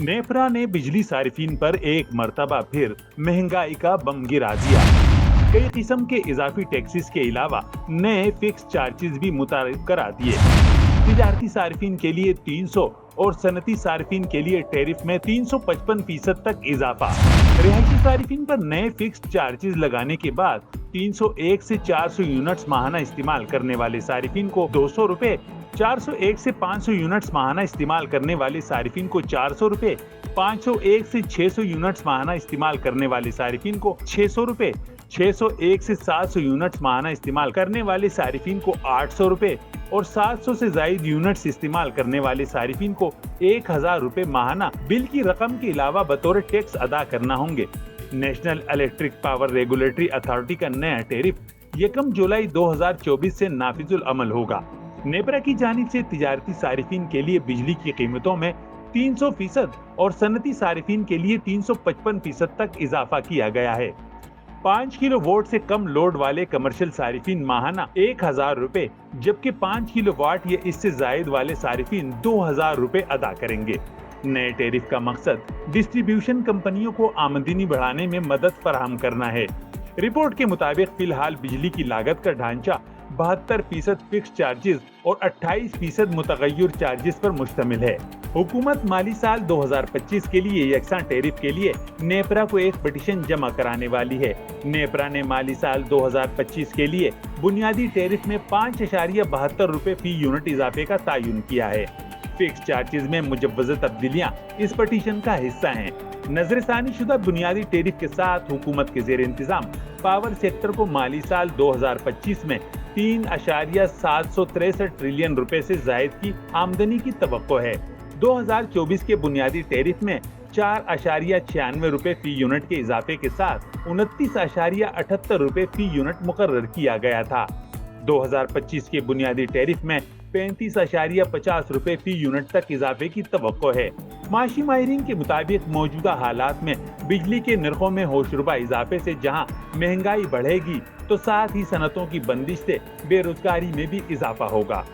नेपरा ने बिजली सारिफीन पर एक मर्तबा फिर महंगाई का बम गिरा दिया। कई किस्म के इजाफी टैक्सेस के अलावा नए फिक्स चार्जेस भी मुतारिफ करा दिए। तिजारती सारिफीन के लिए 300 और सनती सारिफीन के लिए टैरिफ में 355% तक इजाफा। रिहायशी सारिफीन पर नए फिक्स चार्जेस लगाने के बाद 301 से 400 यूनिट्स माहाना इस्तेमाल करने वाले सारिफीन को 200 रुपए, 401 से 500 यूनिट्स माहाना इस्तेमाल करने वाले सारिफीन को 400 रुपए, 501 से 600 यूनिट्स माहाना इस्तेमाल करने वाले सारिफीन को 600 रुपए, 601 से 700 यूनिट्स माहाना इस्तेमाल करने वाले सारिफीन को 800 रुपए और 700 से जायद यूनिट्स इस्तेमाल करने वाले सारिफीन को 1000 रुपए माहाना बिल की रकम के अलावा बतौर टैक्स अदा करना होंगे। National electric power regulatory authority का नया टैरिफ 1 जुलाई 2024 से नाफिजुल अमल होगा। नेपरा की जानिब से तिजारती सारिफीन के लिए बिजली की कीमतों में 300% और सनती सारिफीन के लिए 355% तक इजाफा किया गया है। 5 किलोवाट से कम लोड वाले कमर्शियल सारिफीन माहाना 1000 रुपए, जबकि 5 किलोवाट या इससे जायद वाले सारिफीन 2000 रुपए अदा करेंगे। नए टैरिफ का मकसद डिस्ट्रीब्यूशन कंपनियों को आमदनी बढ़ाने में मदद फराहम करना है। रिपोर्ट के मुताबिक फिलहाल बिजली की लागत का ढांचा 72% फिक्स चार्जेस और 28% मुतगय्यर चार्जेस पर मुश्तमिल है। हुकूमत माली साल 2025 के लिए यकसा टैरिफ के लिए नेपरा को एक पिटीशन जमा कराने वाली है। नेपरा ने माली साल 2025 के लिए बुनियादी टैरिफ में 5.72 रुपए फी यूनिट इजाफे का तयन किया है। फिक्स चार्जेस में मुजव्वज़ तब्दीलियां इस पिटीशन का हिस्सा हैं। नजरसानी शुदा बुनियादी टैरिफ के साथ हुकूमत के जेर इंतजाम पावर सेक्टर को माली साल 2025 में 3.763 ट्रिलियन रुपए से जायद की आमदनी की तवक्को है। 2024 के बुनियादी टैरिफ में 4.96 रुपए फी यूनिट के इजाफे के साथ 29.78 रुपए फी यूनिट मुकर्रर किया गया था। 2025 के बुनियादी टैरिफ में 35.50 रुपए फी यूनिट तक इजाफे की तवक्को है। माशी माहिरीन के मुताबिक मौजूदा हालात में बिजली के नरखों में होशरुबा इजाफे से जहां महंगाई बढ़ेगी तो साथ ही सनतों की बंदिश से बेरोजगारी में भी इजाफा होगा।